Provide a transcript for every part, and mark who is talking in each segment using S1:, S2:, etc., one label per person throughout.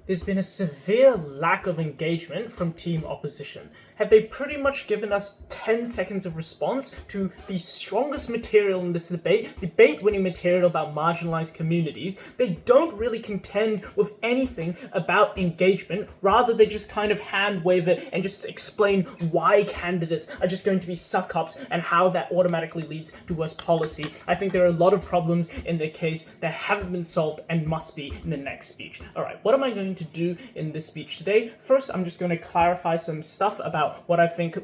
S1: there's been a severe lack of engagement from team opposition. Have they pretty much given us 10 seconds of response to the strongest material in this debate-winning material about marginalized communities? They don't really contend with anything about engagement. Rather, they just kind of hand wave it and just explain why candidates are just going to be suck-ups and how that automatically leads to worse policy. I think there are a lot of problems in the case that haven't been solved and must be in the next speech. Alright, what am I going to do in this speech today? First, I'm just going to clarify some stuff about what I think,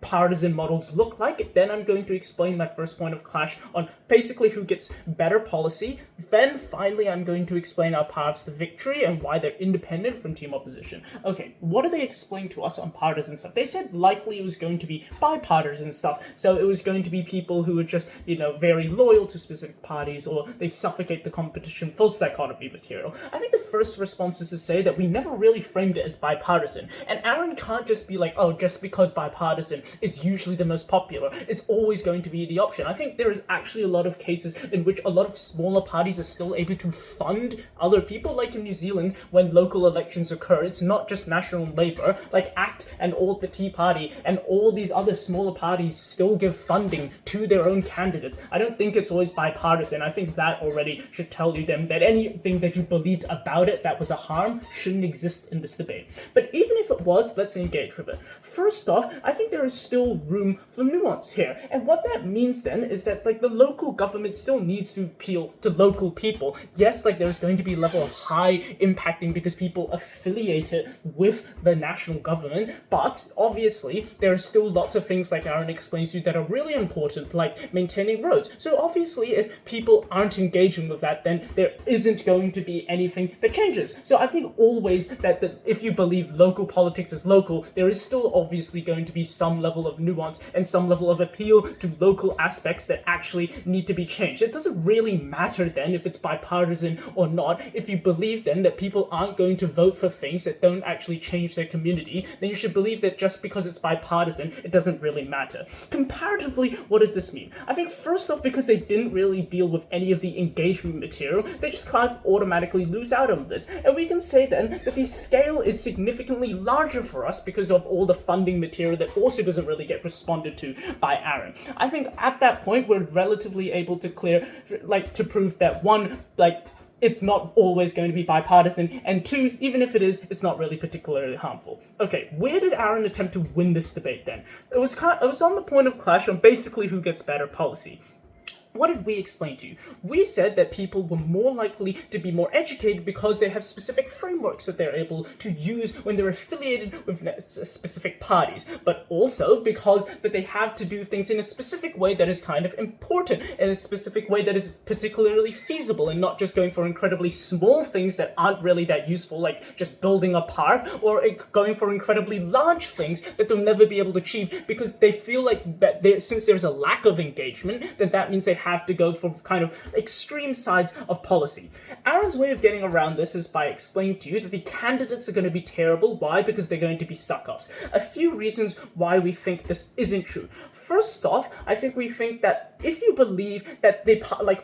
S1: partisan models look like. Then I'm going to explain my first point of clash on basically who gets better policy. Then finally I'm going to explain our paths to victory and why they're independent from team opposition. Okay, what do they explain to us on partisan stuff? They said likely it was going to be bipartisan stuff, so it was going to be people who are just, very loyal to specific parties, or they suffocate the competition, false dichotomy material. I think the first response is to say that we never really framed it as bipartisan, and Aaron can't just be like, oh, just because bipartisan is usually the most popular, is always going to be the option. I think there is actually a lot of cases in which a lot of smaller parties are still able to fund other people, like in New Zealand when local elections occur. It's not just National Labour, like ACT and all the Tea Party and all these other smaller parties still give funding to their own candidates. I don't think it's always bipartisan. I think that already should tell you then that anything that you believed about it that was a harm shouldn't exist in this debate. But even if it was, let's engage with it. First off, I think there is still room for nuance here. And what that means then is that the local government still needs to appeal to local people. Yes, there's going to be a level of high impacting because people affiliated with the national government, but obviously there are still lots of things like Aaron explains to you that are really important, like maintaining roads. So obviously if people aren't engaging with that, then there isn't going to be anything that changes. So I think always that if you believe local politics is local, there is still obviously going to be some level of nuance and some level of appeal to local aspects that actually need to be changed. It doesn't really matter then if it's bipartisan or not. If you believe then that people aren't going to vote for things that don't actually change their community, then you should believe that just because it's bipartisan, it doesn't really matter. Comparatively, what does this mean? I think first off, because they didn't really deal with any of the engagement material, they just kind of automatically lose out on this. And we can say then that the scale is significantly larger for us because of all the funding material that also doesn't really get responded to by Aaron. I think at that point we're relatively able to to prove that one, it's not always going to be bipartisan, and two, even if it is, it's not really particularly harmful. Okay, where did Aaron attempt to win this debate then? It was on the point of clash on basically who gets better policy. What did we explain to you? We said that people were more likely to be more educated because they have specific frameworks that they're able to use when they're affiliated with specific parties, but also because that they have to do things in a specific way that is kind of important, in a specific way that is particularly feasible, and not just going for incredibly small things that aren't really that useful, like just building a park, or going for incredibly large things that they'll never be able to achieve because they feel like that since there's a lack of engagement, then that means they have to go for kind of extreme sides of policy. Aaron's way of getting around this is by explaining to you that the candidates are going to be terrible. Why? Because they're going to be suck-ups. A few reasons why we think this isn't true. First off, I think we think that if you believe that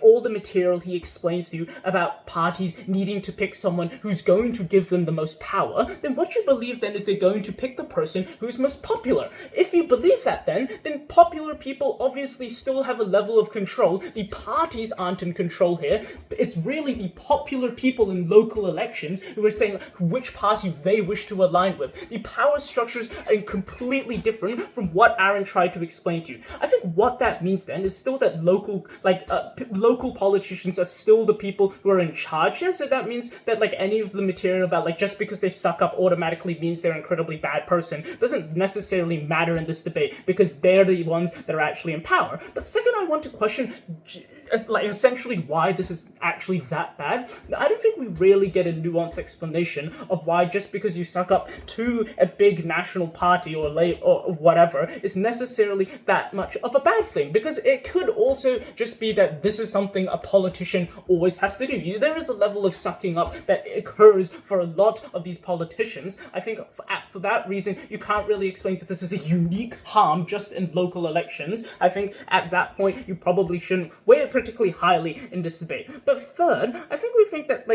S1: all the material he explains to you about parties needing to pick someone who's going to give them the most power, then what you believe then is they're going to pick the person who's most popular. If you believe that then popular people obviously still have a level of control. The parties aren't in control here. It's really the popular people in local elections who are saying which party they wish to align with. The power structures are completely different from what Aaron tried to explain to you. I think what that means then is still that local politicians are still the people who are in charge here. So that means that any of the material about just because they suck up automatically means they're an incredibly bad person doesn't necessarily matter in this debate because they're the ones that are actually in power. But second, I want to question essentially why this is actually that bad. I don't think we really get a nuanced explanation of why just because you stuck up to a big national party or whatever is necessarily that much of a bad thing, because it could also just be that this is something a politician always has to do. There is a level of sucking up that occurs for a lot of these politicians. I think for that reason you can't really explain that this is a unique harm just in local elections. I think at that point you probably shouldn't, where it critically highly in this debate. But third, I think we think that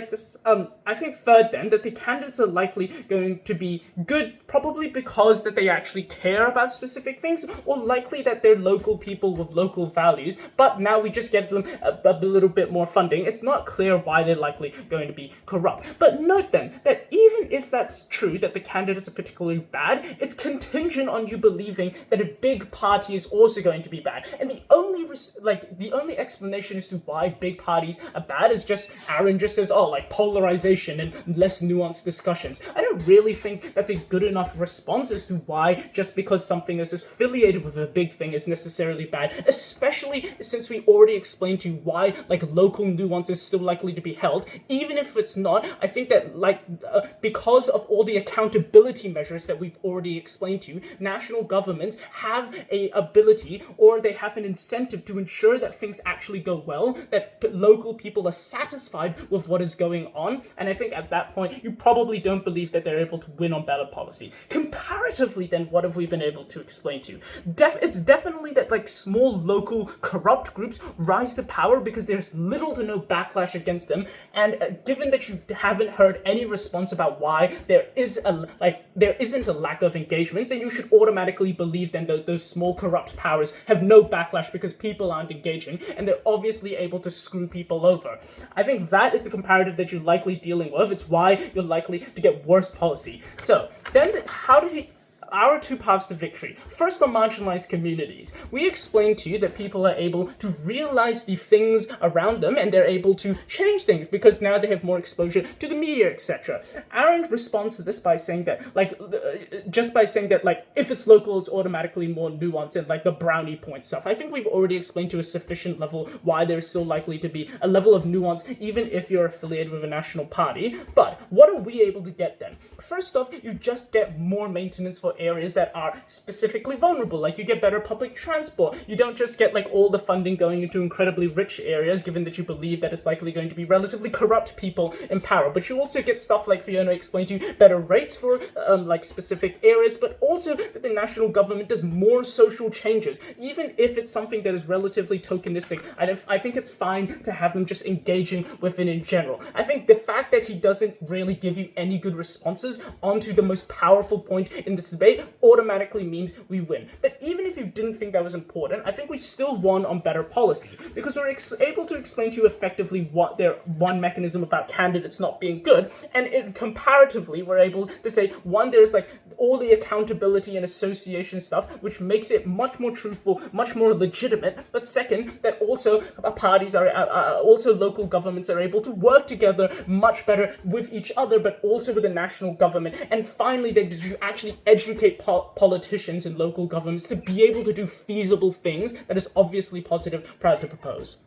S1: I think third then that the candidates are likely going to be good, probably because that they actually care about specific things, or likely that they're local people with local values, but now we just give them a little bit more funding. It's not clear why they're likely going to be corrupt. But note then that even if that's true, that the candidates are particularly bad, it's contingent on you believing that a big party is also going to be bad. And the only explanation as to why big parties are bad is just Aaron just says, oh, like polarization and less nuanced discussions. I don't really think that's a good enough response as to why just because something is affiliated with a big thing is necessarily bad, especially since we already explained to you why like local nuance is still likely to be held. Even if it's not, I think that because of all the accountability measures that we've already explained to you, national governments have a ability, or they have an incentive to ensure that things actually go well, that local people are satisfied with what is going on. And I think at that point, you probably don't believe that they're able to win on ballot policy. Comparatively, then, what have we been able to explain to you? It's definitely that like small local corrupt groups rise to power because there's little to no backlash against them. And given that you haven't heard any response about why there isn't a lack of engagement, then you should automatically believe then that those small corrupt powers have no backlash because people aren't engaging, and they're obviously able to screw people over. I think that is the comparative that you're likely dealing with. It's why you're likely to get worse policy. So then our two paths to victory. First, on marginalized communities. We explained to you that people are able to realize the things around them, and they're able to change things because now they have more exposure to the media, etc. Aaron responds to this by saying that, if it's local, it's automatically more nuanced and like the brownie point stuff. I think we've already explained to a sufficient level why there's still likely to be a level of nuance, even if you're affiliated with a national party. But what are we able to get then? First off, you just get more maintenance for areas that are specifically vulnerable, like you get better public transport. You don't just get like all the funding going into incredibly rich areas, given that you believe that it's likely going to be relatively corrupt people in power, but you also get stuff like Fiona explained to you, better rates for specific areas, but also that the national government does more social changes. Even if it's something that is relatively tokenistic, I think it's fine to have them just engaging with it in general. I think the fact that he doesn't really give you any good responses onto the most powerful point in this debate automatically means we win. But even if you didn't think that was important, I think we still won on better policy, because we're able to explain to you effectively what their one mechanism about candidates not being good, and comparatively we're able to say, one, there's like all the accountability and association stuff, which makes it much more truthful, much more legitimate, but second, that also parties are also local governments are able to work together much better with each other, but also with the national government. And finally, that you actually educate politicians and local governments to be able to do feasible things that is obviously positive, proud to propose.